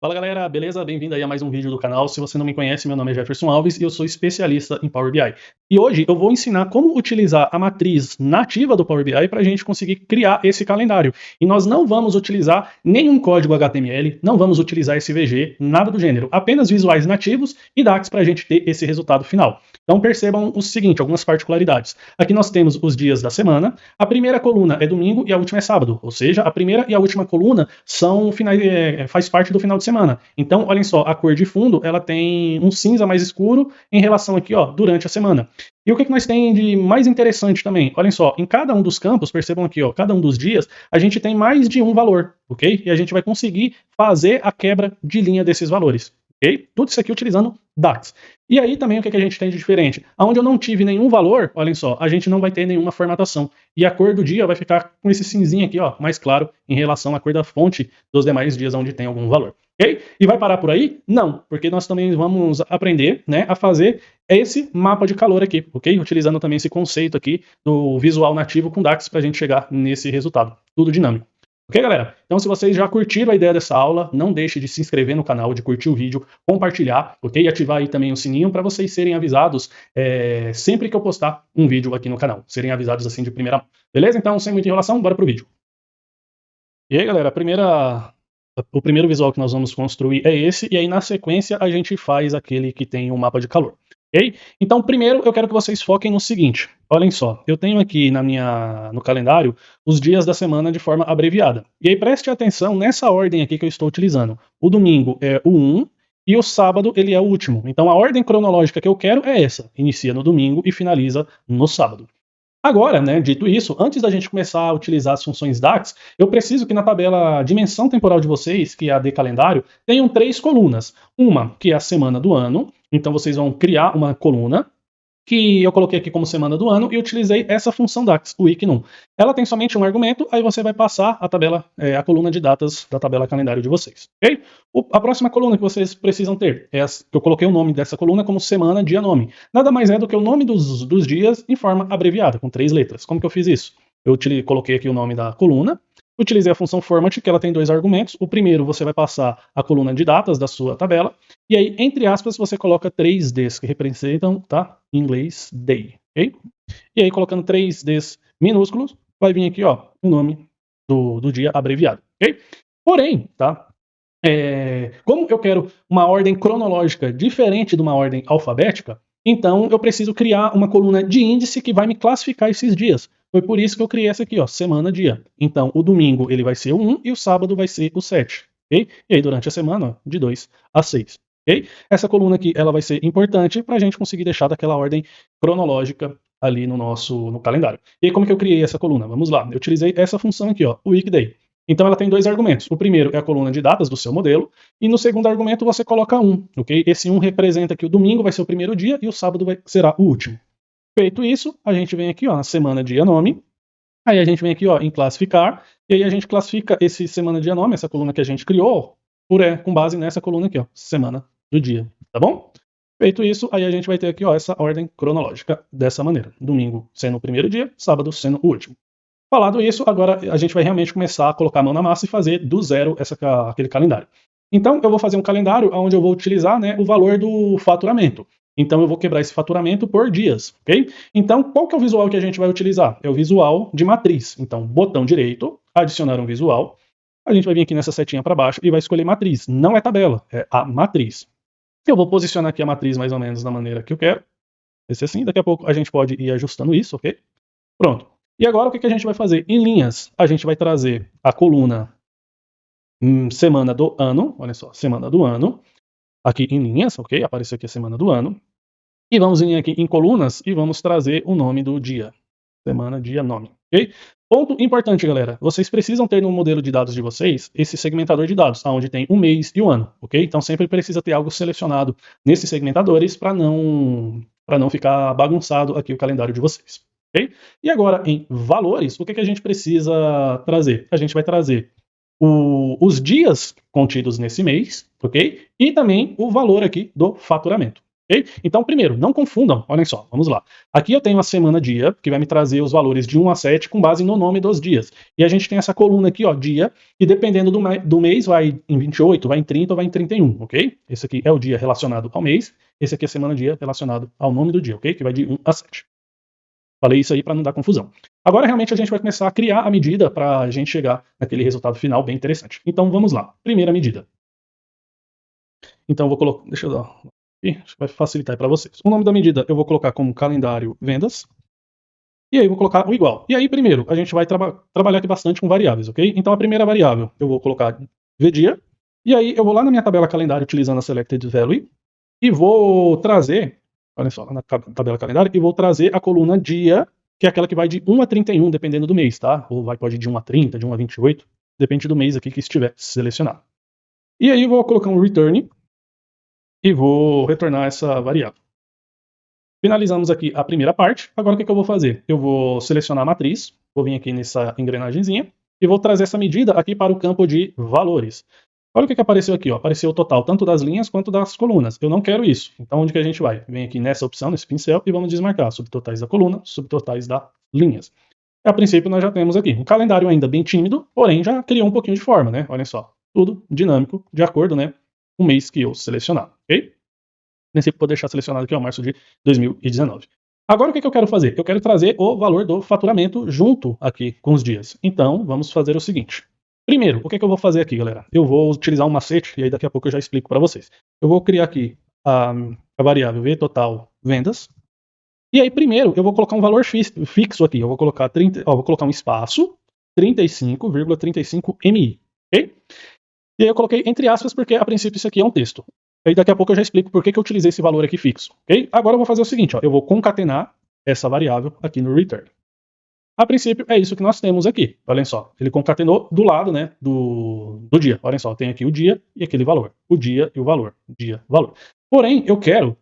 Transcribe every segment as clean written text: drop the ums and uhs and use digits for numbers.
Fala galera, beleza? Bem-vindo aí a mais um vídeo do canal. Se você não me conhece, meu nome é Jefferson Alves e eu sou especialista em Power BI. E hoje eu vou ensinar como utilizar a matriz nativa do Power BI para a gente conseguir criar esse calendário. E nós não vamos utilizar nenhum código HTML, não vamos utilizar SVG, nada do gênero. Apenas visuais nativos e DAX para a gente ter esse resultado final. Então percebam o seguinte, algumas particularidades. Aqui nós temos os dias da semana. A primeira coluna é domingo e a última é sábado. Ou seja, a primeira e a última coluna são faz parte do final de semana. Então, olhem só, a cor de fundo, ela tem um cinza mais escuro em relação aqui, ó, durante a semana. E o que nós tem de mais interessante também? Olhem só, em cada um dos campos, percebam aqui, ó, cada um dos dias, a gente tem mais de um valor, ok? E a gente vai conseguir fazer a quebra de linha desses valores, ok? Tudo isso aqui utilizando DAX. E aí também o que a gente tem de diferente? Onde eu não tive nenhum valor, olhem só, a gente não vai ter nenhuma formatação. E a cor do dia vai ficar com esse cinzinho aqui, ó, mais claro em relação à cor da fonte dos demais dias onde tem algum valor. Ok? E vai parar por aí? Não, porque nós também vamos aprender, né, a fazer esse mapa de calor aqui, ok? Utilizando também esse conceito aqui do visual nativo com DAX para a gente chegar nesse resultado. Tudo dinâmico. Ok, galera? Então, se vocês já curtiram a ideia dessa aula, não deixe de se inscrever no canal, de curtir o vídeo, compartilhar, ok? E ativar aí também o sininho para vocês serem avisados sempre que eu postar um vídeo aqui no canal. Serem avisados assim de primeira mão. Beleza? Então, sem muita enrolação, bora pro vídeo. E aí, galera, o primeiro visual que nós vamos construir é esse, e aí na sequência a gente faz aquele que tem um mapa de calor. Ok? Então, primeiro eu quero que vocês foquem no seguinte. Olhem só, eu tenho aqui no calendário os dias da semana de forma abreviada. E aí preste atenção nessa ordem aqui que eu estou utilizando. O domingo é o 1 e o sábado ele é o último. Então a ordem cronológica que eu quero é essa. Inicia no domingo e finaliza no sábado. Agora, né, dito isso, antes da gente começar a utilizar as funções DAX, eu preciso que na tabela dimensão temporal de vocês, que é a de calendário, tenham 3 colunas. Uma, que é a semana do ano, então vocês vão criar uma coluna, que eu coloquei aqui como semana do ano, e utilizei essa função DAX, o week_num. Ela tem somente um argumento, aí você vai passar a tabela, a coluna de datas da tabela calendário de vocês, ok? A próxima coluna que vocês precisam ter é essa, que eu coloquei o nome dessa coluna como semana, dia, nome. Nada mais é do que o nome dos dias em forma abreviada, com 3 letras. Como que eu fiz isso? Eu coloquei aqui o nome da coluna, utilizei a função format, que ela tem 2 argumentos. O primeiro, você vai passar a coluna de datas da sua tabela, e aí, entre aspas, você coloca 3 Ds, que representam, tá, em inglês, day, ok? E aí, colocando 3 Ds minúsculos, vai vir aqui, ó, o nome do dia abreviado, ok? Porém, tá, como eu quero uma ordem cronológica diferente de uma ordem alfabética, então eu preciso criar uma coluna de índice que vai me classificar esses dias. Foi por isso que eu criei essa aqui, ó, semana, dia. Então, o domingo ele vai ser o 1 e o sábado vai ser o 7. Okay? E aí, durante a semana, ó, de 2 a 6. Okay? Essa coluna aqui ela vai ser importante para a gente conseguir deixar daquela ordem cronológica ali no calendário. E aí, como que eu criei essa coluna? Vamos lá. Eu utilizei essa função aqui, ó, o weekday. Então ela tem 2 argumentos. O primeiro é a coluna de datas do seu modelo, e no segundo argumento você coloca 1, ok? Esse 1 representa que o domingo vai ser o primeiro dia e o sábado será o último. Feito isso, a gente vem aqui, ó, na semana, dia, nome. Aí a gente vem aqui, ó, em classificar, e aí a gente classifica esse semana, dia, nome, essa coluna que a gente criou, com base nessa coluna aqui, ó, semana do dia, tá bom? Feito isso, aí a gente vai ter aqui, ó, essa ordem cronológica dessa maneira. Domingo sendo o primeiro dia, sábado sendo o último. Falado isso, agora a gente vai realmente começar a colocar a mão na massa e fazer do zero aquele calendário. Então, eu vou fazer um calendário onde eu vou utilizar, né, o valor do faturamento. Então, eu vou quebrar esse faturamento por dias, ok? Então, qual que é o visual que a gente vai utilizar? É o visual de matriz. Então, botão direito, adicionar um visual. A gente vai vir aqui nessa setinha para baixo e vai escolher matriz. Não é tabela, é a matriz. Eu vou posicionar aqui a matriz mais ou menos da maneira que eu quero. Esse assim, daqui a pouco a gente pode ir ajustando isso, ok? Pronto. E agora o que a gente vai fazer? Em linhas, a gente vai trazer a coluna semana do ano, olha só, semana do ano, aqui em linhas, ok? Apareceu aqui a semana do ano. E vamos vir aqui em colunas e vamos trazer o nome do dia. Semana, dia, nome, ok? Ponto importante, galera. Vocês precisam ter no modelo de dados de vocês esse segmentador de dados, onde tem o mês e o ano, ok? Então sempre precisa ter algo selecionado nesses segmentadores para não ficar bagunçado aqui o calendário de vocês. Okay? E agora, em valores, o que a gente precisa trazer? A gente vai trazer os dias contidos nesse mês, ok? E também o valor aqui do faturamento. ok? Então, primeiro, não confundam, olhem só, vamos lá. Aqui eu tenho a semana dia, que vai me trazer os valores de 1 a 7 com base no nome dos dias. E a gente tem essa coluna aqui, ó, dia, que dependendo do mês vai em 28, vai em 30 ou vai em 31, ok? Esse aqui é o dia relacionado ao mês, esse aqui é a semana dia relacionado ao nome do dia, ok? Que vai de 1 a 7. Falei isso aí para não dar confusão. Agora realmente a gente vai começar a criar a medida para a gente chegar naquele resultado final bem interessante. Então vamos lá. Primeira medida. Então eu vou colocar, deixa eu dar aqui, acho que vai facilitar para vocês. O nome da medida eu vou colocar como calendário vendas. E aí eu vou colocar o igual. E aí primeiro a gente vai trabalhar aqui bastante com variáveis, ok? Então a primeira variável eu vou colocar vdia. E aí eu vou lá na minha tabela calendário utilizando a selected value e vou trazer, olha só, na tabela calendário, e vou trazer a coluna dia, que é aquela que vai de 1 a 31, dependendo do mês, tá? Ou pode ir de 1 a 30, de 1 a 28, depende do mês aqui que estiver selecionado. E aí eu vou colocar um return e vou retornar essa variável. Finalizamos aqui a primeira parte. Agora o que eu vou fazer? Eu vou selecionar a matriz, vou vir aqui nessa engrenagemzinha e vou trazer essa medida aqui para o campo de valores. Olha o que apareceu aqui, ó. Apareceu o total tanto das linhas quanto das colunas. Eu não quero isso. Então onde que a gente vai? Vem aqui nessa opção, nesse pincel, e vamos desmarcar subtotais da coluna, subtotais das linhas. A princípio nós já temos aqui um calendário ainda bem tímido, porém já criou um pouquinho de forma, né? Olha só, tudo dinâmico, de acordo, né, com o mês que eu selecionar, ok? A princípio vou deixar selecionado aqui, ó, março de 2019. Agora o que eu quero fazer? Eu quero trazer o valor do faturamento junto aqui com os dias. Então vamos fazer o seguinte. Primeiro, o que eu vou fazer aqui, galera? Eu vou utilizar um macete, e aí daqui a pouco eu já explico para vocês. Eu vou criar aqui a variável VTotal vendas. E aí, primeiro, eu vou colocar um valor fixo aqui. Eu vou colocar, vou colocar um espaço, 35,35 MI, ok? E aí eu coloquei entre aspas porque, a princípio, isso aqui é um texto. E aí daqui a pouco eu já explico por que eu utilizei esse valor aqui fixo, ok? Agora eu vou fazer o seguinte, ó, eu vou concatenar essa variável aqui no return. A princípio, é isso que nós temos aqui. Olhem só, ele concatenou do lado, né, do dia. Olhem só, tem aqui o dia e aquele valor. O dia e o valor. Dia, valor. Porém, eu quero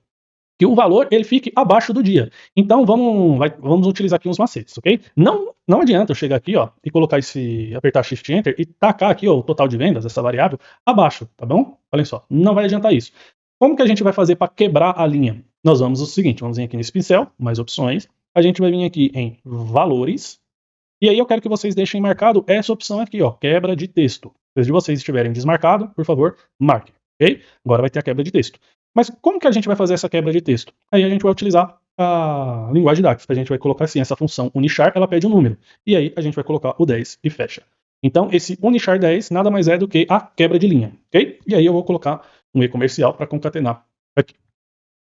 que o valor ele fique abaixo do dia. Então vamos utilizar aqui uns macetes, ok? Não adianta eu chegar aqui, ó, e colocar apertar Shift Enter e tacar aqui, ó, o total de vendas, essa variável, abaixo, tá bom? Olhem só, não vai adiantar isso. Como que a gente vai fazer para quebrar a linha? Nós vamos o seguinte, vamos vir aqui nesse pincel, mais opções, a gente vai vir aqui em valores, e aí eu quero que vocês deixem marcado essa opção aqui, ó, quebra de texto. Se vocês estiverem desmarcado, por favor, marquem, ok? Agora vai ter a quebra de texto. Mas como que a gente vai fazer essa quebra de texto? Aí a gente vai utilizar a linguagem DAX. A gente vai colocar assim, essa função unichar, ela pede um número. E aí a gente vai colocar o 10 e fecha. Então esse unichar 10 nada mais é do que a quebra de linha, ok? E aí eu vou colocar um E comercial para concatenar aqui.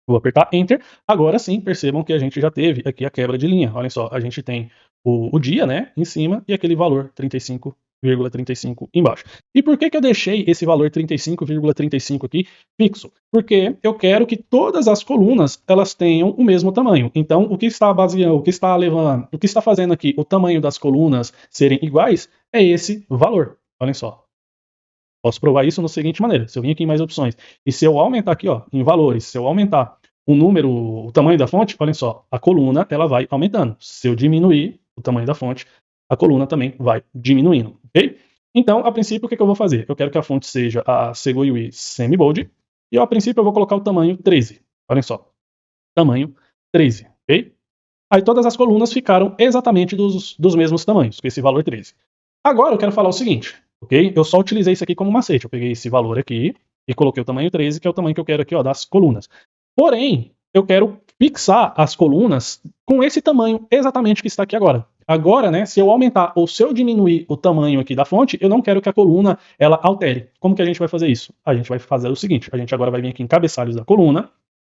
Vou apertar Enter. Agora sim, percebam que a gente já teve aqui a quebra de linha. Olhem só, a gente tem o dia, né, em cima e aquele valor 35,35 embaixo. E por que eu deixei esse valor 35,35 aqui fixo? Porque eu quero que todas as colunas elas tenham o mesmo tamanho. Então, o que está fazendo aqui o tamanho das colunas serem iguais é esse valor. Olhem só. Posso provar isso da seguinte maneira. Se eu vim aqui em mais opções e se eu aumentar aqui, ó, em valores, se eu aumentar o tamanho da fonte, olhem só, a coluna ela vai aumentando. Se eu diminuir o tamanho da fonte, a coluna também vai diminuindo, ok? Então, a princípio, o que eu vou fazer? Eu quero que a fonte seja a Segoyui Semi-Bold e, a princípio, eu vou colocar o tamanho 13. Olhem só, tamanho 13, ok? Aí todas as colunas ficaram exatamente dos mesmos tamanhos, com esse valor 13. Agora eu quero falar o seguinte, ok? Eu só utilizei isso aqui como macete. Eu peguei esse valor aqui e coloquei o tamanho 13, que é o tamanho que eu quero aqui, ó, das colunas. Porém, eu quero fixar as colunas com esse tamanho exatamente que está aqui agora. Agora, né, se eu aumentar ou se eu diminuir o tamanho aqui da fonte, eu não quero que a coluna ela altere. Como que a gente vai fazer isso? A gente vai fazer o seguinte, a gente agora vai vir aqui em cabeçalhos da coluna,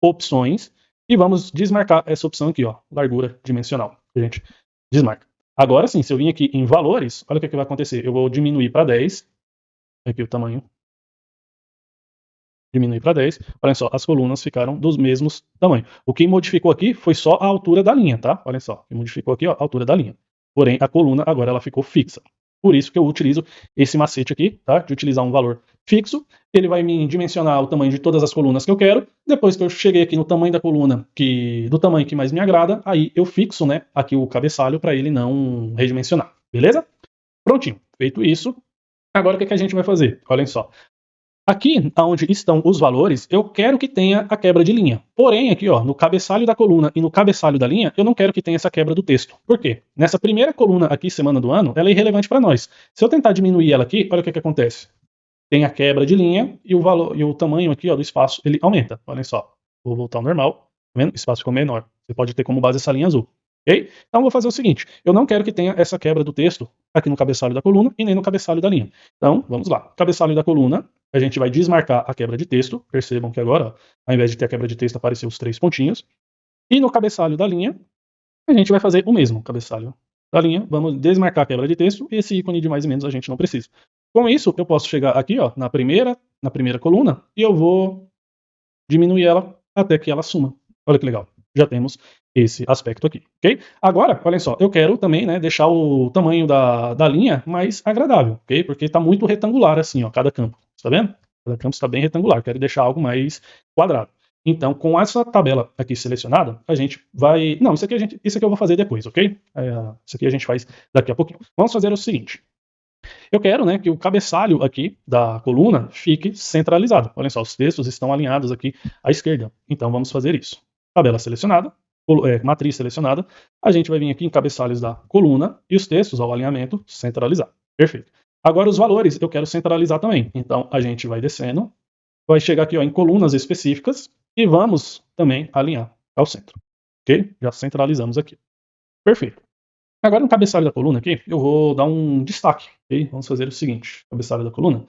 opções, e vamos desmarcar essa opção aqui, ó, largura dimensional. A gente desmarca. Agora sim, se eu vim aqui em valores, olha o que vai acontecer. Eu vou diminuir para 10, aqui o tamanho, diminuir para 10, olha só, as colunas ficaram dos mesmos tamanhos. O que modificou aqui foi só a altura da linha, tá? Olha só, o que modificou aqui, ó, a altura da linha. Porém, a coluna agora ela ficou fixa. Por isso que eu utilizo esse macete aqui, tá? De utilizar um valor fixo, ele vai me dimensionar o tamanho de todas as colunas que eu quero. Depois que eu cheguei aqui no tamanho da coluna, do tamanho que mais me agrada, aí eu fixo, né, aqui o cabeçalho para ele não redimensionar, beleza? Prontinho, feito isso. Agora o que a gente vai fazer? Olhem só. Aqui, onde estão os valores, eu quero que tenha a quebra de linha. Porém, aqui, ó, no cabeçalho da coluna e no cabeçalho da linha, eu não quero que tenha essa quebra do texto. Por quê? Nessa primeira coluna aqui, semana do ano, ela é irrelevante para nós. Se eu tentar diminuir ela aqui, olha o que acontece. Tem a quebra de linha e o valor e o tamanho aqui, ó, do espaço, ele aumenta. Olhem só. Vou voltar ao normal. Tá vendo? O espaço ficou menor. Você pode ter como base essa linha azul. Ok? Então, vou fazer o seguinte. Eu não quero que tenha essa quebra do texto aqui no cabeçalho da coluna e nem no cabeçalho da linha. Então, vamos lá. Cabeçalho da coluna, a gente vai desmarcar a quebra de texto. Percebam que agora, ó, ao invés de ter a quebra de texto, apareceu os 3 pontinhos. E no cabeçalho da linha, a gente vai fazer o mesmo. Cabeçalho da linha, vamos desmarcar a quebra de texto. E esse ícone de mais e menos a gente não precisa. Com isso, eu posso chegar aqui, ó, na primeira coluna e eu vou diminuir ela até que ela suma. Olha que legal. Já temos esse aspecto aqui, ok? Agora, olhem só, eu quero também, né, deixar o tamanho da linha mais agradável, ok? Porque está muito retangular assim, ó, cada campo. Está vendo? Cada campo está bem retangular. Eu quero deixar algo mais quadrado. Então, com essa tabela aqui selecionada, a gente vai... Não, isso aqui eu vou fazer depois, ok? Isso aqui a gente faz daqui a pouquinho. Vamos fazer o seguinte. Eu quero, né, que o cabeçalho aqui da coluna fique centralizado. Olha só, os textos estão alinhados aqui à esquerda. Então vamos fazer isso. Tabela selecionada, matriz selecionada. A gente vai vir aqui em cabeçalhos da coluna e os textos ao alinhamento centralizado. Perfeito. Agora os valores eu quero centralizar também. Então a gente vai descendo, vai chegar aqui, ó, em colunas específicas e vamos também alinhar ao centro. Ok? Já centralizamos aqui. Perfeito. Agora no cabeçalho da coluna aqui, eu vou dar um destaque, ok? Vamos fazer o seguinte, cabeçalho da coluna.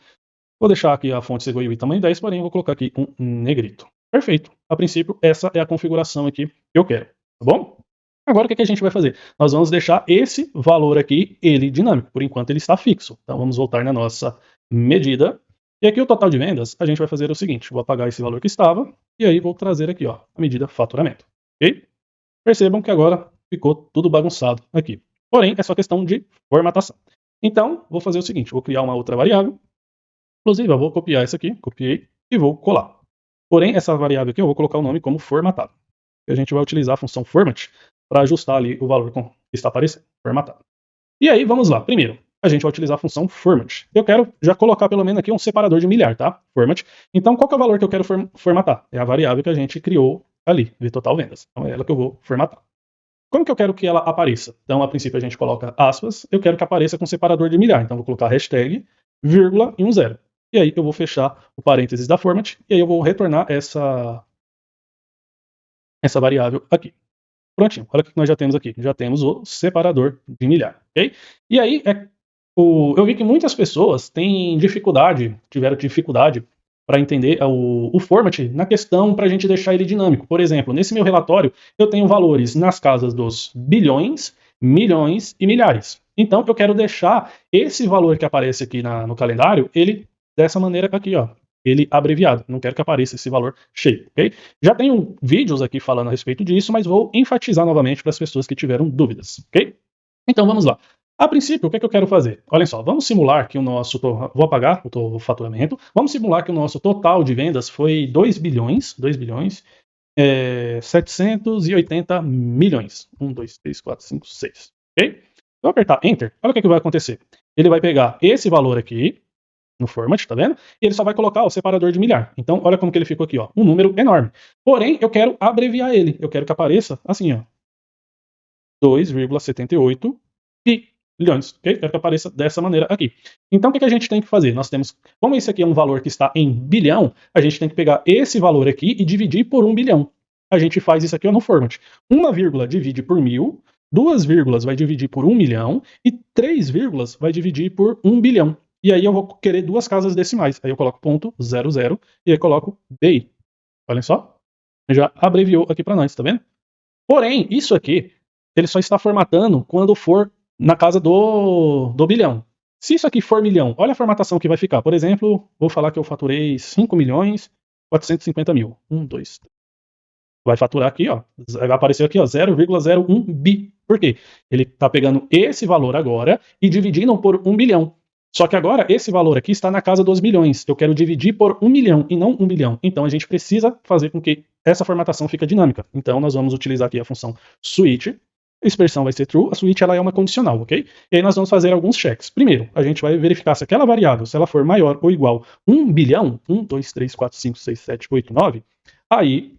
Vou deixar aqui a fonte Segoe tamanho 10, porém eu vou colocar aqui um negrito. Perfeito. A princípio, essa é a configuração aqui que eu quero, tá bom? Agora o que a gente vai fazer? Nós vamos deixar esse valor aqui, ele dinâmico. Por enquanto ele está fixo. Então vamos voltar na nossa medida. E aqui o total de vendas, a gente vai fazer o seguinte, vou apagar esse valor que estava, e aí vou trazer aqui, ó, a medida faturamento, ok? Percebam que agora ficou tudo bagunçado aqui. Porém, é só questão de formatação. Então, vou fazer o seguinte, vou criar uma outra variável. Inclusive, eu vou copiar essa aqui, copiei, e vou colar. Porém, essa variável aqui eu vou colocar o nome como formatado. E a gente vai utilizar a função format para ajustar ali o valor que está aparecendo, formatado. E aí, vamos lá. Primeiro, a gente vai utilizar a função format. Eu quero já colocar pelo menos aqui um separador de milhar, tá? Format. Então, qual que é o valor que eu quero formatar? É a variável que a gente criou ali, de total vendas. Então, é ela que eu vou formatar. Como que eu quero que ela apareça? Então, a princípio, a gente coloca aspas. Eu quero que apareça com separador de milhar. Então, vou colocar hashtag, vírgula e um zero. E aí, eu vou fechar o parênteses da format. E aí, eu vou retornar essa variável aqui. Prontinho. Olha o que nós já temos aqui. Já temos o separador de milhar. Ok? E aí, eu vi que muitas pessoas tiveram dificuldade para entender o format na questão para a gente deixar ele dinâmico. Por exemplo, nesse meu relatório, eu tenho valores nas casas dos bilhões, milhões e milhares. Então, eu quero deixar esse valor que aparece aqui no calendário, ele dessa maneira aqui, ó. Ele abreviado. Não quero que apareça esse valor cheio, ok? Já tenho vídeos aqui falando a respeito disso, mas vou enfatizar novamente para as pessoas que tiveram dúvidas, ok? Então, vamos lá. A princípio, o que eu quero fazer? Olhem só, vamos simular que o nosso... Vou apagar o faturamento. Vamos simular que o nosso total de vendas foi 2 bilhões, 780 milhões. 1, 2, 3, 4, 5, 6. Ok? Vou apertar Enter. Olha o que vai acontecer. Ele vai pegar esse valor aqui, no format, tá vendo? E ele só vai colocar o separador de milhar. Então, olha como que ele ficou aqui, ó. Um número enorme. Porém, eu quero abreviar ele. Eu quero que apareça assim, ó. 2,78 bilhões, ok? Quero que apareça dessa maneira aqui. Então, o que a gente tem que fazer? Nós temos, como esse aqui é um valor que está em bilhão, a gente tem que pegar esse valor aqui e dividir por 1 bilhão. A gente faz isso aqui ó, no format. Uma vírgula divide por 1000, 2 vírgulas vai dividir por 1 milhão e 3 vírgulas vai dividir por 1 bilhão. E aí eu vou querer 2 casas decimais. Aí eu coloco ponto 00 e aí coloco BI. Olhem só. Já abreviou aqui para nós, tá vendo? Porém, isso aqui, ele só está formatando quando for na casa do bilhão. Se isso aqui for milhão, olha a formatação que vai ficar. Por exemplo, vou falar que eu faturei 5 milhões 450 mil. 1, 2, 3. Vai faturar aqui, ó. Vai aparecer aqui, ó, 0,01 bi. Por quê? Ele está pegando esse valor agora e dividindo por 1 bilhão. Só que agora, esse valor aqui está na casa dos milhões. Eu quero dividir por 1 milhão e não 1 bilhão. Então, a gente precisa fazer com que essa formatação fique dinâmica. Então, nós vamos utilizar aqui a função switch. a expressão vai ser true, a switch ela é uma condicional, ok? E aí nós vamos fazer alguns checks. Primeiro, a gente vai verificar se aquela variável, se ela for maior ou igual a 1 bilhão, 1, 2, 3, 4, 5, 6, 7, 8, 9, aí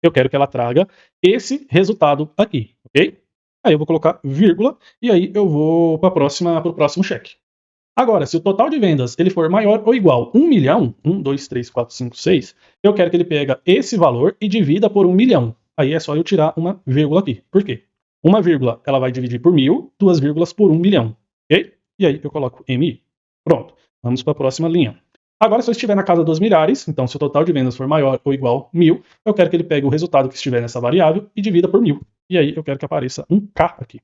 eu quero que ela traga esse resultado aqui, ok? Aí eu vou colocar vírgula, e aí eu vou para o próximo check. Agora, se o total de vendas ele for maior ou igual a 1 milhão, 1, 2, 3, 4, 5, 6, eu quero que ele pega esse valor e divida por 1 milhão. Aí é só eu tirar uma vírgula aqui. Por quê? Uma vírgula ela vai dividir por 1000, duas vírgulas por 1 milhão. Ok? E aí eu coloco MI. Pronto. Vamos para a próxima linha. Agora, se eu estiver na casa dos milhares, então se o total de vendas for maior ou igual a 1000, eu quero que ele pegue o resultado que estiver nessa variável e divida por 1000. E aí eu quero que apareça um K aqui.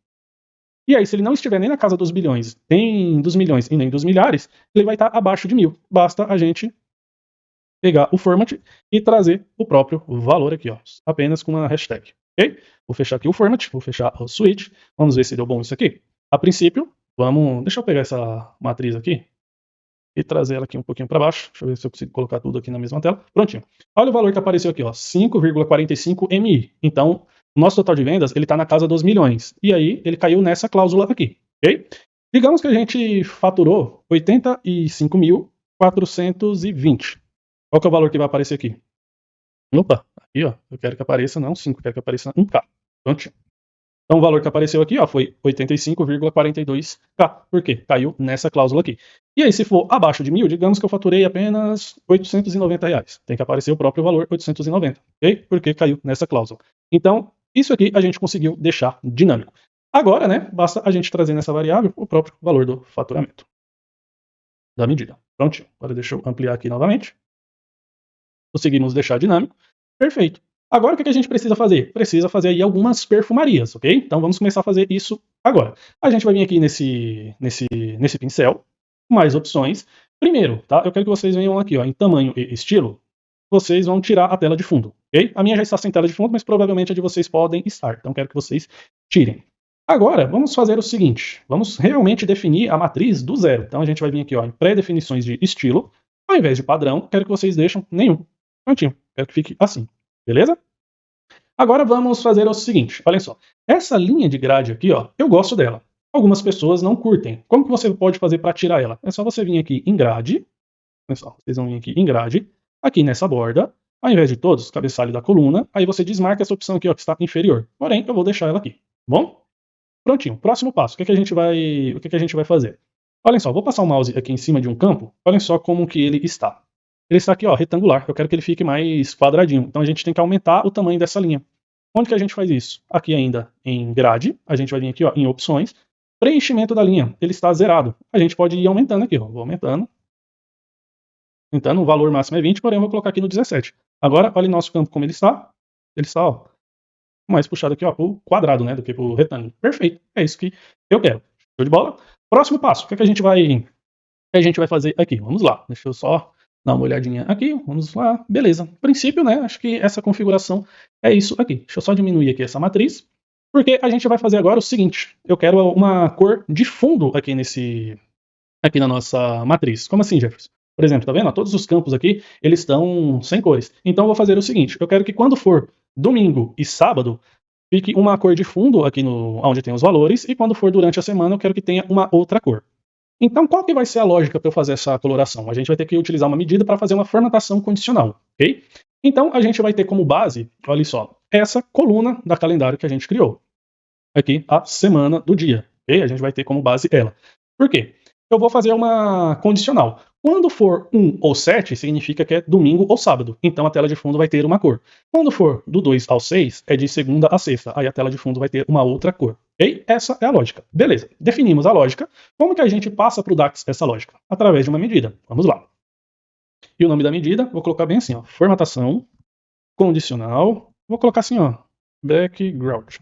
E aí, se ele não estiver nem na casa dos bilhões, nem dos milhões e nem dos milhares, ele vai estar abaixo de 1000. Basta a gente pegar o format e trazer o próprio valor aqui, ó, apenas com uma hashtag, ok? Vou fechar aqui o format, vou fechar o switch, vamos ver se deu bom isso aqui. A princípio, deixa eu pegar essa matriz aqui e trazer ela aqui um pouquinho para baixo. Deixa eu ver se eu consigo colocar tudo aqui na mesma tela. Prontinho. Olha o valor que apareceu aqui, ó, 5,45 MI. Então, o nosso total de vendas ele está na casa dos milhões. E aí, ele caiu nessa cláusula aqui, ok? Digamos que a gente faturou 85.420. Qual que é o valor que vai aparecer aqui? Opa, aqui, ó, eu quero que apareça não 5, eu quero que apareça 1K. Prontinho. Então o valor que apareceu aqui, ó, foi 85,42K. Por quê? Caiu nessa cláusula aqui. E aí, se for abaixo de 1000, digamos que eu faturei apenas R$890. Tem que aparecer o próprio valor 890, ok? Porque caiu nessa cláusula. Então, isso aqui a gente conseguiu deixar dinâmico. Agora, né, basta a gente trazer nessa variável o próprio valor do faturamento da medida. Prontinho. Agora deixa eu ampliar aqui novamente. Conseguimos deixar dinâmico. Perfeito. Agora o que a gente precisa fazer? Precisa fazer aí algumas perfumarias, ok? Então vamos começar a fazer isso agora. A gente vai vir aqui nesse pincel, mais opções. Primeiro, tá? Eu quero que vocês venham aqui, ó, em tamanho e estilo. Vocês vão tirar a tela de fundo, ok? A minha já está sem tela de fundo, mas provavelmente a de vocês podem estar. Então quero que vocês tirem. Agora, vamos fazer o seguinte. Vamos realmente definir a matriz do zero. Então a gente vai vir aqui, ó, em pré-definições de estilo. Ao invés de padrão, quero que vocês deixem nenhum. Prontinho. Quero que fique assim. Beleza? Agora vamos fazer o seguinte, olha só. Essa linha de grade aqui, ó, eu gosto dela. Algumas pessoas não curtem. Como que você pode fazer para tirar ela? É só você vir aqui em grade. Olha só, vocês vão vir aqui em grade, aqui nessa borda, ao invés de todos, cabeçalho da coluna, aí você desmarca essa opção aqui, ó, que está inferior. Porém, eu vou deixar ela aqui, tá bom? Prontinho. Próximo passo. O que a gente vai fazer? Olhem só, vou passar o mouse aqui em cima de um campo. Olhem só como que ele está. Ele está aqui, ó, retangular. Eu quero que ele fique mais quadradinho. Então a gente tem que aumentar o tamanho dessa linha. Onde que a gente faz isso? Aqui ainda em grade. A gente vai vir aqui, ó, em opções. Preenchimento da linha. Ele está zerado. A gente pode ir aumentando aqui, ó. Vou aumentando. Então o valor máximo é 20, porém eu vou colocar aqui no 17. Agora, olha o nosso campo como ele está. Ele está, ó, mais puxado aqui, ó, pro quadrado, né, do que pro retângulo. Perfeito. É isso que eu quero. Show de bola? Próximo passo. O que a gente vai fazer aqui? Vamos lá. Deixa eu só dar uma olhadinha aqui, vamos lá, beleza. No princípio, né, acho que essa configuração é isso aqui. Deixa eu só diminuir aqui essa matriz, porque a gente vai fazer agora o seguinte, eu quero uma cor de fundo aqui na nossa matriz. Como assim, Jefferson? Por exemplo, tá vendo? Todos os campos aqui, eles estão sem cores. Então eu vou fazer o seguinte, eu quero que quando for domingo e sábado, fique uma cor de fundo aqui onde tem os valores, e quando for durante a semana, eu quero que tenha uma outra cor. Então, qual que vai ser a lógica para eu fazer essa coloração? A gente vai ter que utilizar uma medida para fazer uma formatação condicional, ok? Então, a gente vai ter como base, olha só, essa coluna da calendário que a gente criou. Aqui, a semana do dia, ok? A gente vai ter como base ela. Por quê? Eu vou fazer uma condicional. Quando for 1 ou 7, significa que é domingo ou sábado. Então, a tela de fundo vai ter uma cor. Quando for do 2 ao 6, é de segunda a sexta. Aí a tela de fundo vai ter uma outra cor. Ok? Essa é a lógica. Beleza. Definimos a lógica. Como que a gente passa para o DAX essa lógica? Através de uma medida. Vamos lá. E o nome da medida, vou colocar bem assim, ó. Formatação condicional. Vou colocar assim, ó. Background.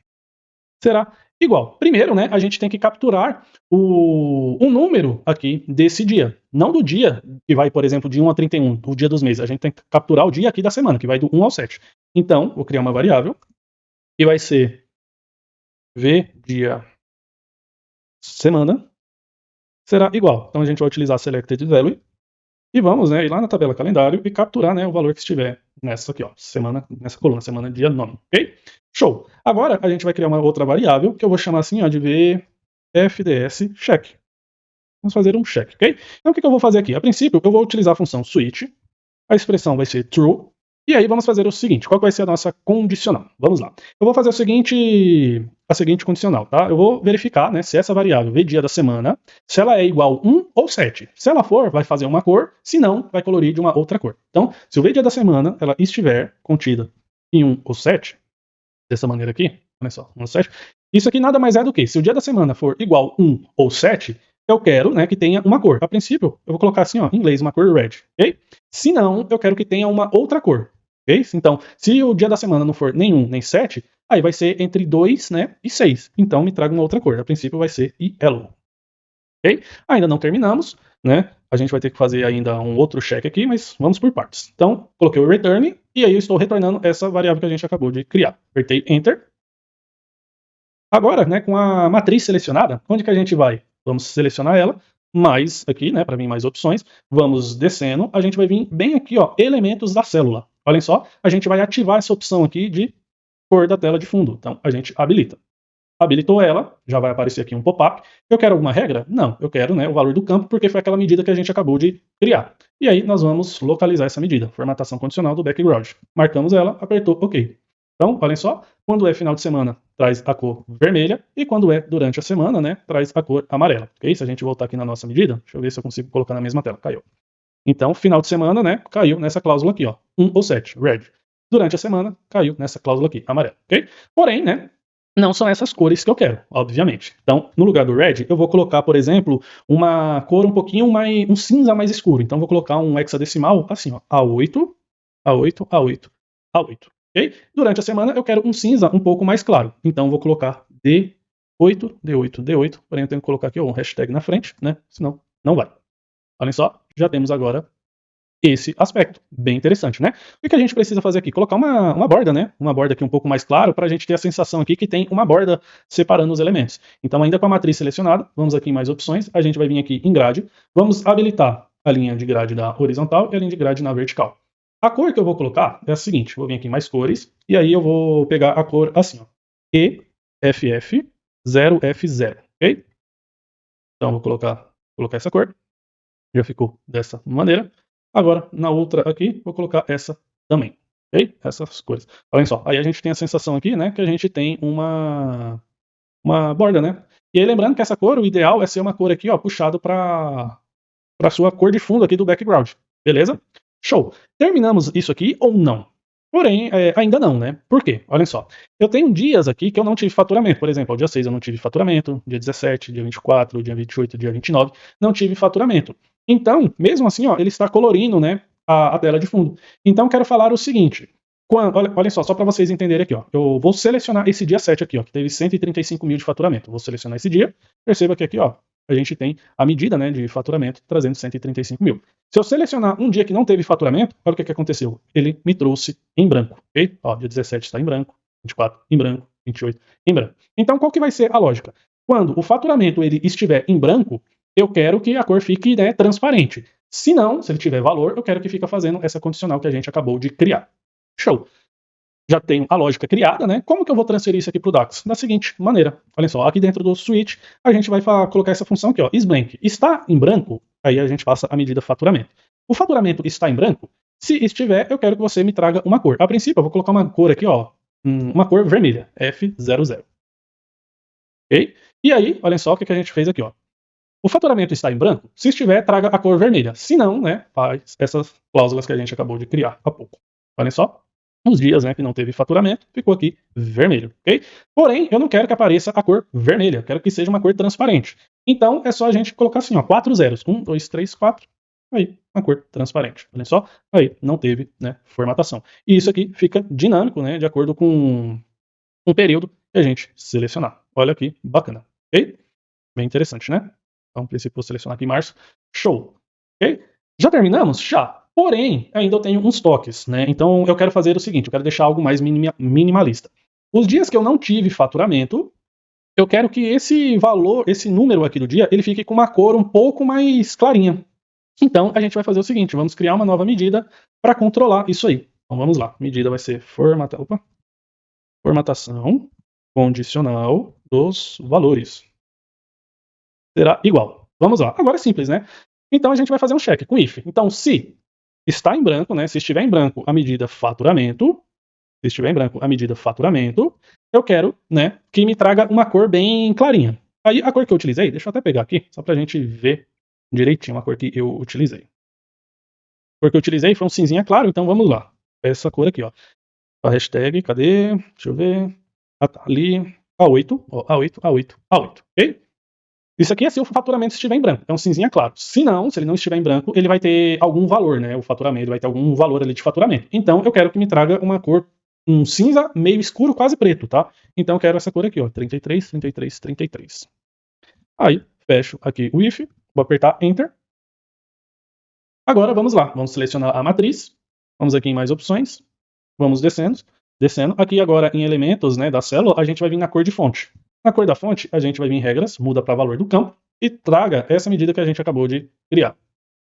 Será igual. Primeiro, né, a gente tem que capturar o número aqui desse dia. Não do dia que vai, por exemplo, de 1 a 31, o dia dos meses. A gente tem que capturar o dia aqui da semana, que vai do 1 ao 7. Então, vou criar uma variável que vai ser v dia semana será igual. Então a gente vai utilizar selected value e vamos, né, ir lá na tabela calendário e capturar, né, o valor que estiver nessa aqui, ó, semana, nessa coluna, semana dia nome, ok? Show! Agora a gente vai criar uma outra variável que eu vou chamar assim, ó, de VFDS check. Vamos fazer um check, ok? Então o que eu vou fazer aqui? A princípio eu vou utilizar a função switch, a expressão vai ser true, e aí vamos fazer o seguinte, qual vai ser a nossa condicional? Vamos lá. Eu vou fazer a seguinte condicional, tá? Eu vou verificar, né, se essa variável dia da semana, se ela é igual 1 ou 7. Se ela for, vai fazer uma cor, se não, vai colorir de uma outra cor. Então, se o dia da semana ela estiver contida em 1 ou 7, dessa maneira aqui, olha só, 1 ou 7, isso aqui nada mais é do que, se o dia da semana for igual 1 ou 7, eu quero, né, que tenha uma cor. A princípio, eu vou colocar assim, ó, em inglês, uma cor red, ok? Se não, eu quero que tenha uma outra cor, ok? Então, se o dia da semana não for nem 1 nem 7, aí vai ser entre 2, né, e 6. Então, me traga uma outra cor. A princípio, vai ser yellow, ok? Ainda não terminamos, né? A gente vai ter que fazer ainda um outro check aqui, mas vamos por partes. Então, coloquei o return, e aí eu estou retornando essa variável que a gente acabou de criar. Apertei Enter. Agora, né, com a matriz selecionada, onde que a gente vai? Vamos selecionar ela, mais aqui, né, para vir mais opções, vamos descendo, a gente vai vir bem aqui, ó, elementos da célula. Olhem só, a gente vai ativar essa opção aqui de cor da tela de fundo. Então, a gente habilita. Habilitou ela, já vai aparecer aqui um pop-up. Eu quero alguma regra? Não, eu quero, né, o valor do campo, porque foi aquela medida que a gente acabou de criar. E aí nós vamos localizar essa medida, formatação condicional do background. Marcamos ela, apertou OK. Então, olhem só, quando é final de semana, traz a cor vermelha, e quando é durante a semana, né, traz a cor amarela. Ok? Se a gente voltar aqui na nossa medida, deixa eu ver se eu consigo colocar na mesma tela. Caiu. Então, final de semana, né, caiu nessa cláusula aqui, ó, 1 ou 7, red. Durante a semana, caiu nessa cláusula aqui, amarelo. Ok? Porém, né, não são essas cores que eu quero, obviamente. Então, no lugar do red, eu vou colocar, por exemplo, uma cor um pouquinho mais, um cinza mais escuro. Então, vou colocar um hexadecimal assim, ó, A8, A8, A8, A8. Ok? Durante a semana, eu quero um cinza um pouco mais claro. Então, vou colocar D8, D8, D8. Porém, eu tenho que colocar aqui um hashtag na frente, né? Senão, não vai. Olhem só, já temos agora esse aspecto. Bem interessante, né? O que a gente precisa fazer aqui? Colocar uma borda, né? Uma borda aqui um pouco mais claro, para a gente ter a sensação aqui que tem uma borda separando os elementos. Então, ainda com a matriz selecionada, vamos aqui em mais opções, a gente vai vir aqui em grade, vamos habilitar a linha de grade na horizontal e a linha de grade na vertical. A cor que eu vou colocar é a seguinte, vou vir aqui em mais cores, e aí eu vou pegar a cor assim, ó, EFF0F0, ok? Então, vou colocar essa cor, já ficou dessa maneira. Agora, na outra aqui, vou colocar essa também, ok? Essas cores. Olhem só, aí a gente tem a sensação aqui, né, que a gente tem uma borda, né? E aí lembrando que essa cor, o ideal é ser uma cor aqui, ó, puxado para sua cor de fundo aqui do background, beleza? Show. Terminamos isso aqui ou não? Porém, ainda não, né? Por quê? Olhem só. Eu tenho dias aqui que eu não tive faturamento. Por exemplo, o dia 6 eu não tive faturamento, dia 17, dia 24, dia 28, dia 29, não tive faturamento. Então, mesmo assim, ó, ele está colorindo, né, a tela de fundo. Então, quero falar o seguinte. Olha só para vocês entenderem aqui, ó. Eu vou selecionar esse dia 7 aqui, ó, que teve 135 mil de faturamento. Vou selecionar esse dia. Perceba que aqui, ó, a gente tem a medida, né, de faturamento trazendo 135 mil. Se eu selecionar um dia que não teve faturamento, olha o que aconteceu. Ele me trouxe em branco, ok? Ó, dia 17 está em branco, 24 em branco, 28 em branco. Então, qual que vai ser a lógica? Quando o faturamento ele estiver em branco, eu quero que a cor fique, né, transparente. Se não, se ele tiver valor, eu quero que fique fazendo essa condicional que a gente acabou de criar. Show! Já tenho a lógica criada, né? Como que eu vou transferir isso aqui para o DAX? Da seguinte maneira. Olha só, aqui dentro do switch, a gente vai colocar essa função aqui, ó, isBlank. Está em branco, aí a gente passa a medida faturamento. O faturamento está em branco? Se estiver, eu quero que você me traga uma cor. A princípio, eu vou colocar uma cor aqui, ó, uma cor vermelha, F00. Ok? E aí, olha só o que a gente fez aqui, ó. O faturamento está em branco? Se estiver, traga a cor vermelha. Se não, né, faz essas cláusulas que a gente acabou de criar há pouco. Olha só. Uns dias, né, que não teve faturamento, ficou aqui vermelho, ok? Porém, eu não quero que apareça a cor vermelha, eu quero que seja uma cor transparente. Então, é só a gente colocar assim, ó, 4 zeros. 1, 2, 3, 4. Aí, uma cor transparente. Olha só, aí não teve, né, formatação. E isso aqui fica dinâmico, né, de acordo com um período que a gente selecionar. Olha aqui, bacana, ok? Bem interessante, né? Então, a princípio, vou selecionar aqui março. Show, ok? Já terminamos? Já. Porém, ainda eu tenho uns toques, né? Então eu quero fazer o seguinte, eu quero deixar algo mais minimalista. Os dias que eu não tive faturamento, eu quero que esse valor, esse número aqui do dia, ele fique com uma cor um pouco mais clarinha. Então a gente vai fazer o seguinte, vamos criar uma nova medida para controlar isso aí. Então vamos lá, medida vai ser formatar, formatação condicional dos valores será igual. Vamos lá. Agora é simples, né? Então a gente vai fazer um check com if. Então, se está em branco, né? Se estiver em branco a medida faturamento, eu quero, né, que me traga uma cor bem clarinha. Aí a cor que eu utilizei, deixa eu até pegar aqui, só pra gente ver direitinho a cor que eu utilizei. A cor que eu utilizei foi um cinzinha claro, então vamos lá. Essa cor aqui, ó. A hashtag, cadê? Deixa eu ver. Ah, tá, ali. A8, ó, A8, ok? Isso aqui é se o faturamento estiver em branco, é um cinzinha claro. Se não, se ele não estiver em branco, ele vai ter algum valor, né? O faturamento vai ter algum valor ali de faturamento. Então eu quero que me traga uma cor, um cinza meio escuro, quase preto, tá? Então eu quero essa cor aqui, ó, 33, 33, 33. Aí, fecho aqui o if, vou apertar Enter. Agora vamos lá, vamos selecionar a matriz, vamos aqui em mais opções, vamos descendo. Aqui agora em elementos, né, da célula, a gente vai vir na cor de fonte. Na cor da fonte, a gente vai vir em regras, muda para valor do campo e traga essa medida que a gente acabou de criar.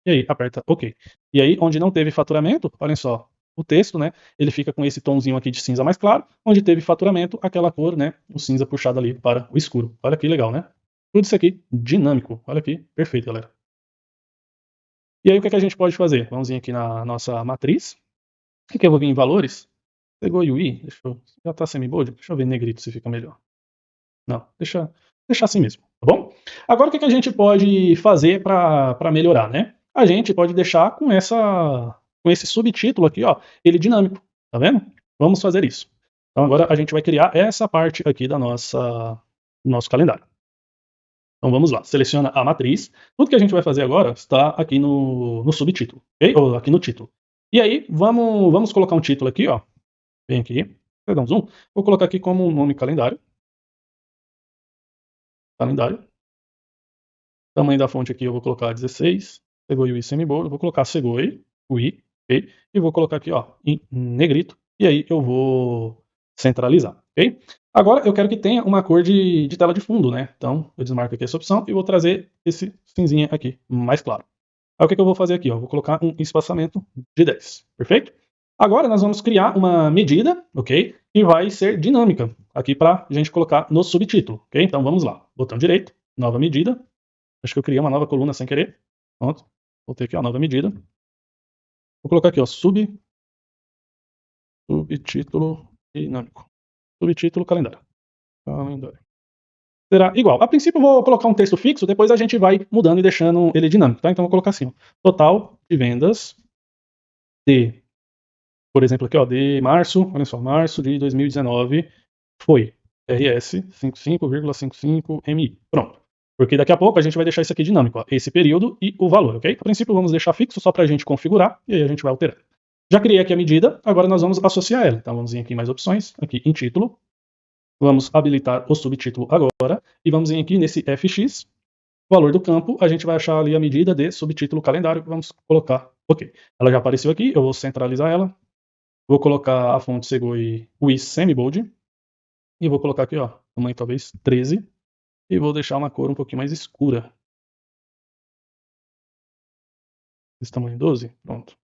E aí, aperta OK. E aí, onde não teve faturamento, olhem só, o texto, né, ele fica com esse tomzinho aqui de cinza mais claro, onde teve faturamento, aquela cor, né, o cinza puxado ali para o escuro. Olha que legal, né? Tudo isso aqui dinâmico. Olha aqui, perfeito, galera. E aí, o que, que a gente pode fazer? Vamos vir aqui na nossa matriz. O que eu vou vir em valores? Pegou o UI, já tá semi-bold, deixa eu ver negrito se fica melhor. Não, deixa assim mesmo, tá bom? Agora o que a gente pode fazer para melhorar, né? A gente pode deixar com esse subtítulo aqui, ó, ele dinâmico, tá vendo? Vamos fazer isso. Então agora a gente vai criar essa parte aqui do nosso calendário. Então vamos lá, seleciona a matriz. Tudo que a gente vai fazer agora está aqui no subtítulo, ok? Ou aqui no título. E aí, vamos colocar um título aqui, ó. Vem aqui, vou dar um zoom. Vou colocar aqui como nome calendário. Tamanho da fonte aqui eu vou colocar 16. Segoi UI semibold. Vou colocar Segoi UI, ok? E vou colocar aqui, ó, em negrito. E aí eu vou centralizar, ok? Agora eu quero que tenha uma cor de tela de fundo, né? Então eu desmarco aqui essa opção e vou trazer esse cinzinha aqui mais claro. Aí o que eu vou fazer aqui? Ó? Vou colocar um espaçamento de 10, perfeito? Agora nós vamos criar uma medida, ok? Que vai ser dinâmica aqui para a gente colocar no subtítulo, ok? Então vamos lá. Botão direito, nova medida. Acho que eu criei uma nova coluna sem querer. Pronto. Voltei aqui, ó, nova medida. Vou colocar aqui, ó, subtítulo dinâmico. Subtítulo calendário. Será igual. A princípio eu vou colocar um texto fixo, depois a gente vai mudando e deixando ele dinâmico, tá? Então eu vou colocar assim, ó, total de vendas de, por exemplo aqui, ó, de março, olha só, março de 2019 foi RS 55,55 MI. Pronto. Porque daqui a pouco a gente vai deixar isso aqui dinâmico, ó, esse período e o valor, ok? A princípio vamos deixar fixo só para a gente configurar e aí a gente vai alterar. Já criei aqui a medida, agora nós vamos associar ela. Então vamos vir aqui em mais opções, aqui em título, vamos habilitar o subtítulo agora e vamos vir aqui nesse FX, valor do campo, a gente vai achar ali a medida de subtítulo calendário, vamos colocar OK. Ela já apareceu aqui, eu vou centralizar ela, vou colocar a fonte Segoi UI semi-bold e vou colocar aqui, ó, tamanho talvez 13 e vou deixar uma cor um pouquinho mais escura. Esse tamanho 12, pronto.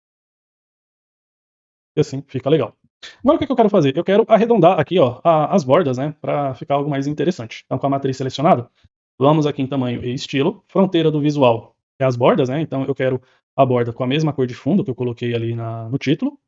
E assim fica legal. Agora o que eu quero fazer? Eu quero arredondar aqui, ó, as bordas, né, para ficar algo mais interessante. Então com a matriz selecionada, vamos aqui em tamanho e estilo, fronteira do visual é as bordas, né, então eu quero a borda com a mesma cor de fundo que eu coloquei ali no título,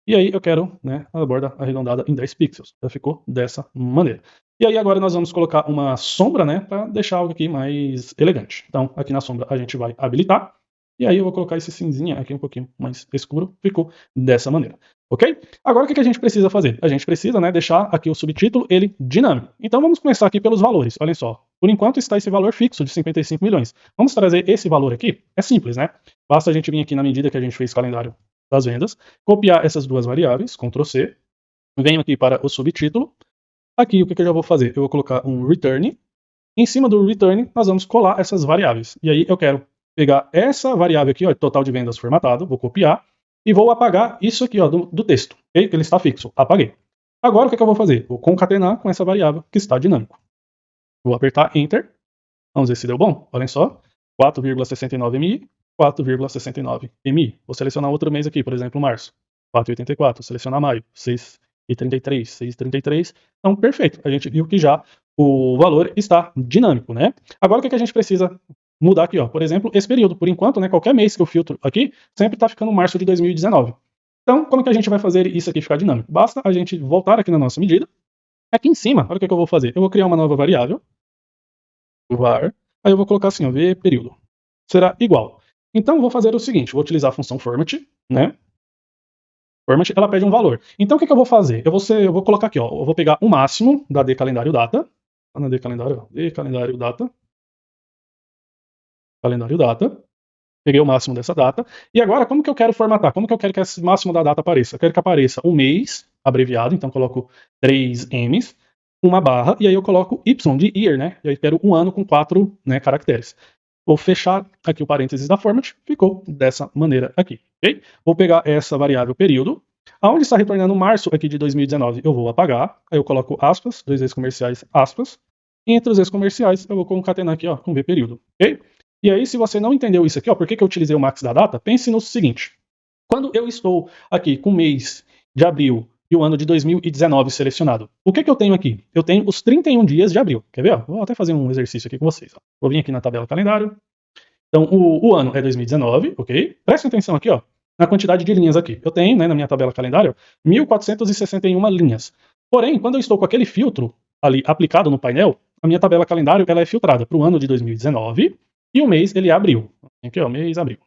e aí eu quero, né, a borda arredondada em 10 pixels, já ficou dessa maneira. E aí agora nós vamos colocar uma sombra, né, para deixar algo aqui mais elegante. Então aqui na sombra a gente vai habilitar, e aí eu vou colocar esse cinzinha aqui um pouquinho mais escuro, ficou dessa maneira. Ok? Agora o que a gente precisa fazer? A gente precisa, né, deixar aqui o subtítulo ele dinâmico. Então vamos começar aqui pelos valores. Olhem só. Por enquanto está esse valor fixo de 55 milhões. Vamos trazer esse valor aqui? É simples, né? Basta a gente vir aqui na medida que a gente fez calendário das vendas, copiar essas duas variáveis, Ctrl C, venho aqui para o subtítulo. Aqui o que eu já vou fazer? Eu vou colocar um return. Em cima do return nós vamos colar essas variáveis. E aí eu quero pegar essa variável aqui, ó, total de vendas formatado, vou copiar e vou apagar isso aqui, ó, do texto, ok? Ele está fixo, apaguei. Agora o que eu vou fazer? Vou concatenar com essa variável que está dinâmico. Vou apertar Enter. Vamos ver se deu bom. Olhem só. 4,69 MI, 4,69 MI. Vou selecionar outro mês aqui, por exemplo, março. 4,84. Selecionar maio. 6,33, 6,33. Então, perfeito. A gente viu que já o valor está dinâmico, né? Agora, o que a gente precisa mudar aqui, ó? Por exemplo, esse período. Por enquanto, né, qualquer mês que eu filtro aqui, sempre está ficando março de 2019. Então, como que a gente vai fazer isso aqui ficar dinâmico? Basta a gente voltar aqui na nossa medida. Aqui em cima, olha o que eu vou fazer. Eu vou criar uma nova variável, var. Aí eu vou colocar assim, ó, v período. Será igual. Então, eu vou fazer o seguinte, vou utilizar a função format, né? Format, ela pede um valor. Então, o que eu vou fazer? Eu vou colocar aqui, ó, eu vou pegar o máximo da d calendário data, na d calendário data, calendário data, peguei o máximo dessa data, e agora como que eu quero formatar? Como que eu quero que esse máximo da data apareça? Eu quero que apareça o mês, abreviado, então coloco 3 M's, uma barra, e aí eu coloco Y de year, né? E aí eu quero um ano com 4, né, caracteres. Vou fechar aqui o parênteses da format, ficou dessa maneira aqui, ok? Vou pegar essa variável período, aonde está retornando março aqui de 2019, eu vou apagar, aí eu coloco aspas, 2 vezes comerciais, aspas, e entre os vezes comerciais eu vou concatenar aqui, ó, com V período, ok? E aí, se você não entendeu isso aqui, ó, por que eu utilizei o max da data, pense no seguinte, quando eu estou aqui com o mês de abril e o ano de 2019 selecionado, o que eu tenho aqui? Eu tenho os 31 dias de abril. Quer ver? Vou até fazer um exercício aqui com vocês. Ó. Vou vir aqui na tabela calendário. Então, o ano é 2019, ok? Prestem atenção aqui, ó, na quantidade de linhas aqui. Eu tenho, né, na minha tabela calendário, 1.461 linhas. Porém, quando eu estou com aquele filtro ali aplicado no painel, a minha tabela calendário ela é filtrada para o ano de 2019 e o mês ele é abril. Aqui, ó, mês abril.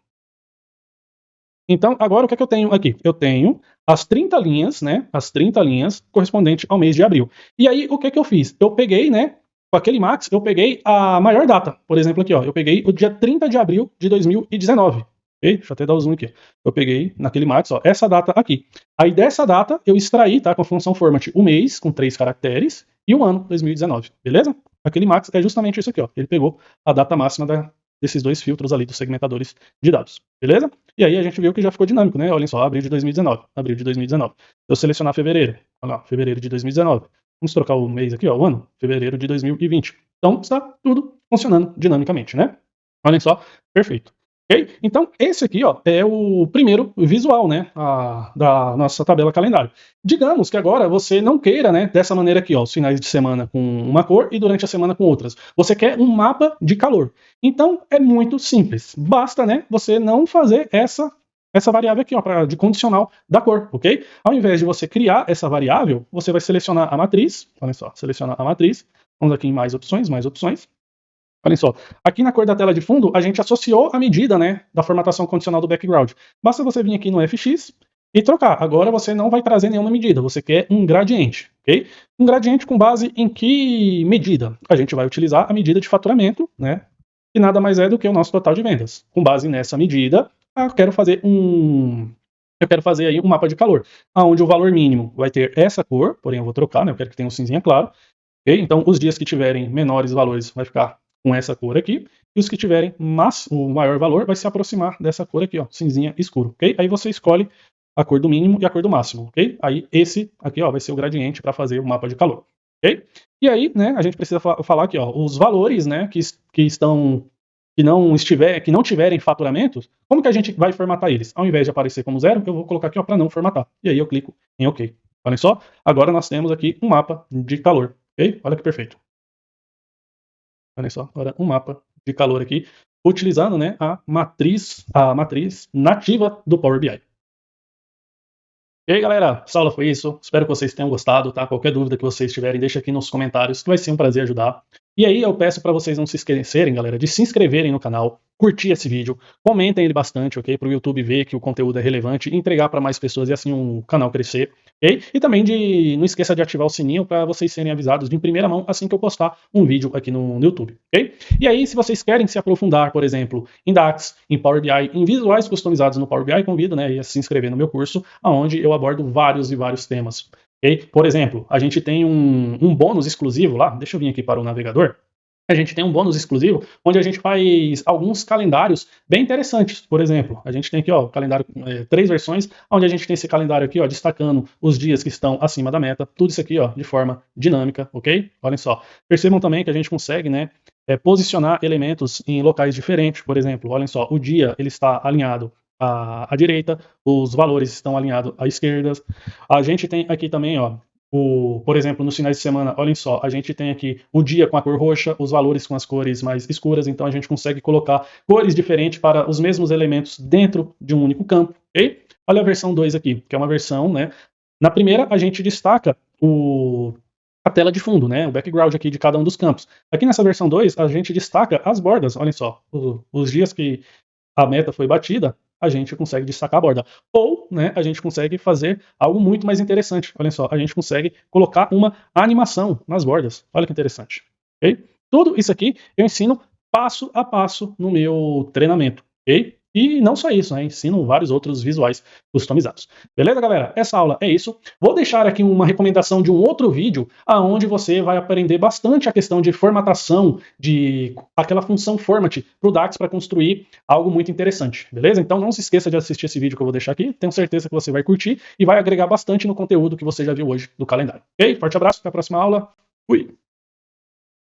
Então, agora o que eu tenho aqui? Eu tenho as 30 linhas, né? As 30 linhas correspondentes ao mês de abril. E aí, o que eu fiz? Eu peguei, né? Com aquele max, eu peguei a maior data. Por exemplo, aqui, ó. Eu peguei o dia 30 de abril de 2019. Okay? Deixa eu até dar o zoom aqui. Eu peguei naquele max, ó, essa data aqui. Aí dessa data, eu extraí, tá? Com a função format, o mês, com 3 caracteres, e o ano, 2019. Beleza? Aquele max é justamente isso aqui, ó. Ele pegou a data máxima desses dois filtros ali dos segmentadores de dados. Beleza? E aí a gente viu que já ficou dinâmico, né? Olhem só, abril de 2019, abril de 2019. Se eu selecionar fevereiro, olha lá, fevereiro de 2019. Vamos trocar o mês aqui, ó, o ano, fevereiro de 2020. Então está tudo funcionando dinamicamente, né? Olhem só, perfeito. Ok? Então esse aqui, ó, é o primeiro visual, né, da nossa tabela calendário. Digamos que agora você não queira, né, dessa maneira aqui, ó, os finais de semana com uma cor e durante a semana com outras. Você quer um mapa de calor. Então é muito simples. Basta, né, você não fazer essa variável aqui, ó, de condicional da cor, ok? Ao invés de você criar essa variável, você vai selecionar a matriz. Olha só, selecionar a matriz. Vamos aqui em mais opções, mais opções. Olhem só, aqui na cor da tela de fundo, a gente associou a medida, né, da formatação condicional do background. Basta você vir aqui no FX e trocar. Agora você não vai trazer nenhuma medida, você quer um gradiente, ok? Um gradiente com base em que medida? A gente vai utilizar a medida de faturamento, né, que nada mais é do que o nosso total de vendas. Com base nessa medida, eu quero fazer aí um mapa de calor, onde o valor mínimo vai ter essa cor, porém eu vou trocar, né, eu quero que tenha um cinzinha claro, ok? Então os dias que tiverem menores valores vai ficar com essa cor aqui, e os que tiverem o maior valor vai se aproximar dessa cor aqui, ó, cinzinha escuro, ok? Aí você escolhe a cor do mínimo e a cor do máximo, ok? Aí esse aqui, ó, vai ser o gradiente para fazer o mapa de calor, ok? E aí, né, a gente precisa falar aqui, ó, os valores, né, que não tiverem faturamentos, como que a gente vai formatar eles? Ao invés de aparecer como 0, eu vou colocar aqui, ó, para não formatar. E aí eu clico em OK. Olhem só, agora nós temos aqui um mapa de calor, ok? Olha que perfeito. Olha só, agora um mapa de calor aqui, utilizando, né, a matriz nativa do Power BI. E aí, galera, essa aula foi isso. Espero que vocês tenham gostado, tá? Qualquer dúvida que vocês tiverem, deixa aqui nos comentários, que vai ser um prazer ajudar. E aí eu peço para vocês não se esquecerem, galera, de se inscreverem no canal, curtir esse vídeo, comentem ele bastante, ok? Para o YouTube ver que o conteúdo é relevante e entregar para mais pessoas e assim o canal crescer, ok? E também não esqueça de ativar o sininho para vocês serem avisados de primeira mão assim que eu postar um vídeo aqui no YouTube, ok? E aí, se vocês querem se aprofundar, por exemplo, em DAX, em Power BI, em visuais customizados no Power BI, convido, né, a se inscrever no meu curso, onde eu abordo vários e vários temas. Okay? Por exemplo, a gente tem um bônus exclusivo lá, deixa eu vir aqui para o navegador, a gente tem um bônus exclusivo, onde a gente faz alguns calendários bem interessantes. Por exemplo, a gente tem aqui, ó, calendário, 3 versões, onde a gente tem esse calendário aqui, ó, destacando os dias que estão acima da meta, tudo isso aqui, ó, de forma dinâmica, ok? Olhem só. Percebam também que a gente consegue, né, posicionar elementos em locais diferentes. Por exemplo, olhem só, o dia ele está alinhado à direita, os valores estão alinhados à esquerda. A gente tem aqui também, ó, por exemplo, nos finais de semana, olhem só, a gente tem aqui o dia com a cor roxa, os valores com as cores mais escuras, então a gente consegue colocar cores diferentes para os mesmos elementos dentro de um único campo, ok? Olha a versão 2 aqui, que é uma versão, né? Na primeira, a gente destaca a tela de fundo, né? O background aqui de cada um dos campos. Aqui nessa versão 2, a gente destaca as bordas, olhem só, os dias que a meta foi batida, a gente consegue destacar a borda. Ou, né, a gente consegue fazer algo muito mais interessante. Olha só, a gente consegue colocar uma animação nas bordas. Olha que interessante. Ok? Tudo isso aqui eu ensino passo a passo no meu treinamento. Ok? E não só isso, né? Ensino vários outros visuais customizados. Beleza, galera? Essa aula é isso. Vou deixar aqui uma recomendação de um outro vídeo aonde você vai aprender bastante a questão de formatação, de aquela função format para o DAX para construir algo muito interessante, beleza? Então não se esqueça de assistir esse vídeo que eu vou deixar aqui. Tenho certeza que você vai curtir e vai agregar bastante no conteúdo que você já viu hoje do calendário. Ok? Forte abraço, até a próxima aula. Fui!